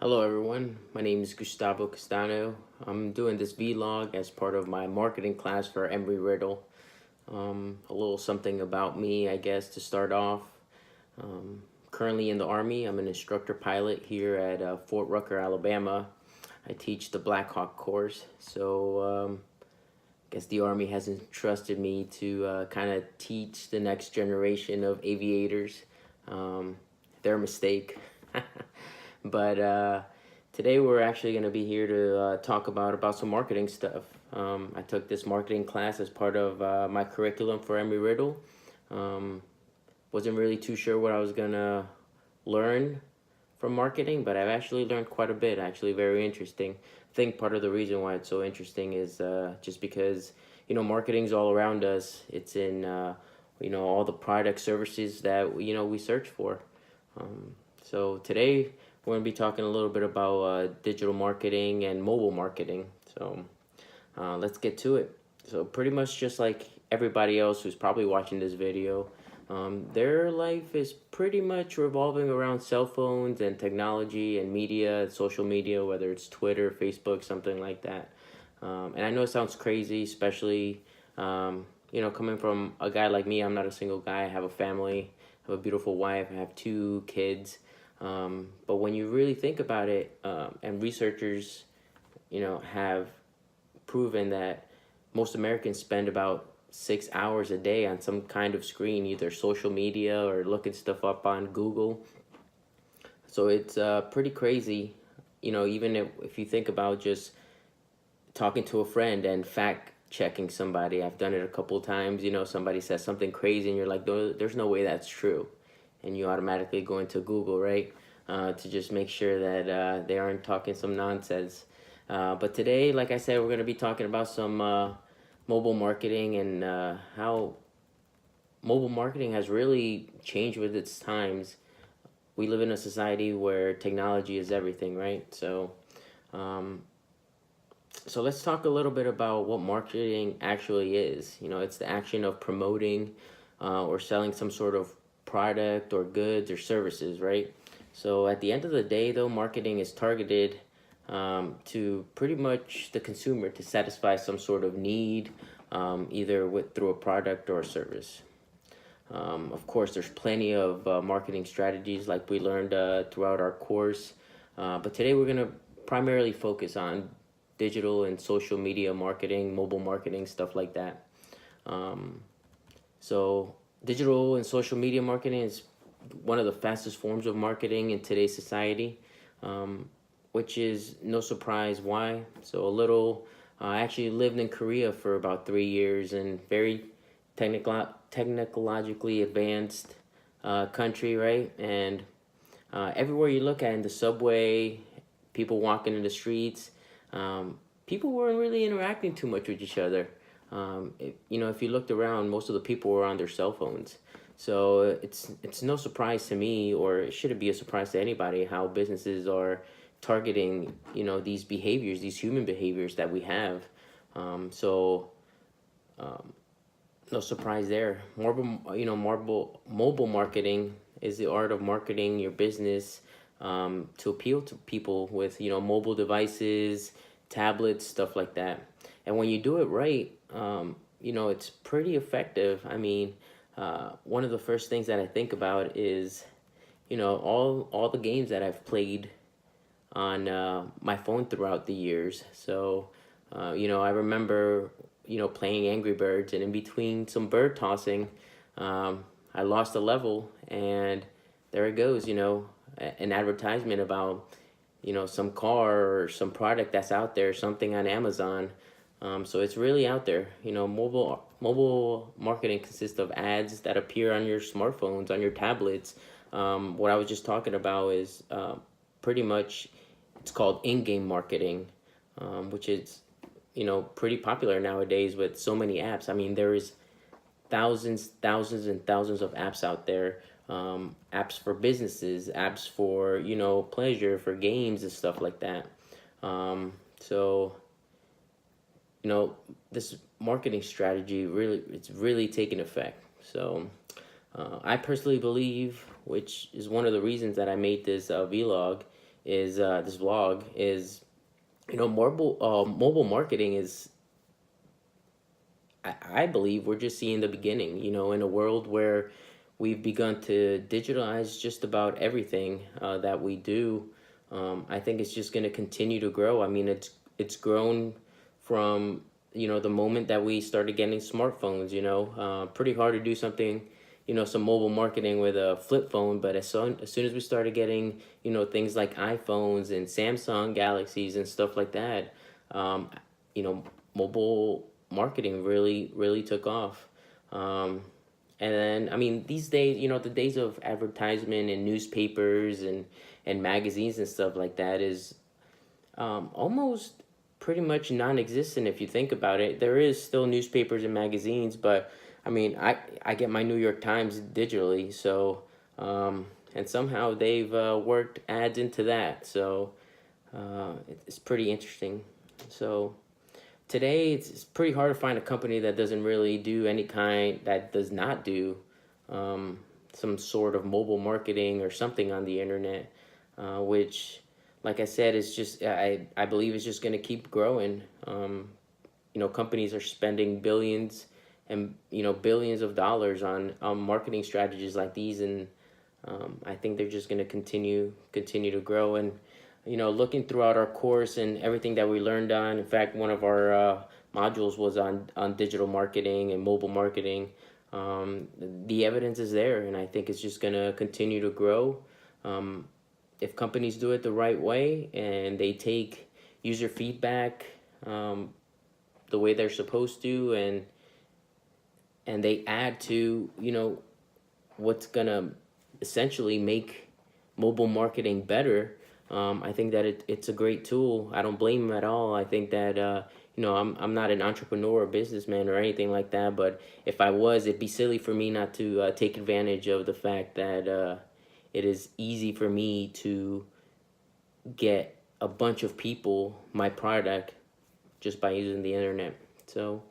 Hello everyone, my name is Gustavo Castano. I'm doing this vlog as part of my marketing class for Embry-Riddle. A little something about me, I guess, to start off. Currently in the Army, I'm an instructor pilot here at Fort Rucker, Alabama. I teach the Black Hawk course, so I guess the Army has entrusted me to kind of teach the next generation of aviators. Their mistake. But today we're actually going to be here to talk about some marketing stuff. I took this marketing class as part of my curriculum for Embry-Riddle. Wasn't really too sure what I was going to learn from marketing, but I've actually learned quite a bit, actually very interesting. I think part of the reason why it's so interesting is just because, marketing's all around us. It's in, all the product services that, we search for. So today we're going to be talking a little bit about digital marketing and mobile marketing. So let's get to it. So pretty much just like everybody else who's probably watching this video, their life is pretty much revolving around cell phones and technology and media, social media, whether it's Twitter, Facebook, something like that. And I know it sounds crazy, especially, coming from a guy like me. I'm not a single guy. I have a family, I have a beautiful wife, I have 2 kids. But when you really think about it, and researchers, have proven that most Americans spend about 6 hours a day on some kind of screen, either social media or looking stuff up on Google. So it's pretty crazy, even if you think about just talking to a friend and fact checking somebody. I've done it a couple of times. Somebody says something crazy and you're like, there's no way that's true. And you automatically go into Google, right? To just make sure that they aren't talking some nonsense. But today, like I said, we're going to be talking about some mobile marketing and how mobile marketing has really changed with its times. We live in a society where technology is everything, right? Um, so let's talk a little bit about what marketing actually is. It's the action of promoting or selling some sort of product or goods or services, right? So at the end of the day, though, marketing is targeted to pretty much the consumer to satisfy some sort of need, either through a product or a service. Of course, there's plenty of marketing strategies like we learned throughout our course, but today we're going to primarily focus on digital and social media marketing, mobile marketing, stuff like that. So digital and social media marketing is one of the fastest forms of marketing in today's society, which is no surprise why. So I actually lived in Korea for about 3 years, and very technologically advanced country, right? And everywhere you look at, in the subway, people walking in the streets, people weren't really interacting too much with each other. If you looked around, most of the people were on their cell phones. So it's no surprise to me, or it shouldn't be a surprise to anybody, how businesses are targeting, these behaviors, these human behaviors that we have. So no surprise there. Mobile marketing is the art of marketing your business to appeal to people with, mobile devices, tablets, stuff like that. And when you do it right, it's pretty effective. I mean, one of the first things that I think about is, all the games that I've played on my phone throughout the years. So, I remember, playing Angry Birds, and in between some bird tossing, I lost a level, and there it goes, an advertisement about, some car or some product that's out there, something on Amazon. So it's really out there. Mobile marketing consists of ads that appear on your smartphones, on your tablets. What I was just talking about is pretty much, it's called in-game marketing, which is, pretty popular nowadays with so many apps. I mean, there is thousands and thousands of apps out there. Apps for businesses, apps for, pleasure, for games and stuff like that. So, this marketing strategy it's really taking effect. So I personally believe, which is one of the reasons that I made this vlog, is this vlog is, mobile marketing is, I believe we're just seeing the beginning, in a world where we've begun to digitalize just about everything that we do. I think it's just going to continue to grow. I mean, it's grown from, the moment that we started getting smartphones, pretty hard to do something, some mobile marketing with a flip phone, but as soon as we started getting, things like iPhones and Samsung Galaxies and stuff like that, um, mobile marketing really took off. Um, and then, I mean, these days, the days of advertisement and newspapers and magazines and stuff like that is almost pretty much non-existent if you think about it. There is still newspapers and magazines, but I mean, I get my New York Times digitally, so and somehow they've worked ads into that, so it's pretty interesting. So today it's pretty hard to find a company that doesn't really do any kind that does not do um, some sort of mobile marketing or something on the internet, which, like I said, is just I believe is just going to keep growing. Companies are spending billions and billions of dollars on marketing strategies like these, and I think they're just going to continue to grow. And looking throughout our course and everything that we learned on, in fact, one of our modules was on digital marketing and mobile marketing. The evidence is there, and I think it's just going to continue to grow. If companies do it the right way and they take user feedback the way they're supposed to, and they add to what's gonna essentially make mobile marketing better, I think that it's a great tool. I don't blame them at all. I think that I'm not an entrepreneur or businessman or anything like that, but if I was, it'd be silly for me not to take advantage of the fact that it is easy for me to get a bunch of people my product just by using the internet. So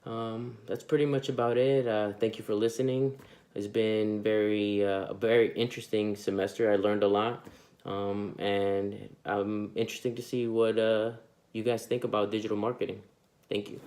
that's pretty much about it. Thank you for listening. It's been a very interesting semester. I learned a lot, and I'm interested to see what you guys think about digital marketing. Thank you.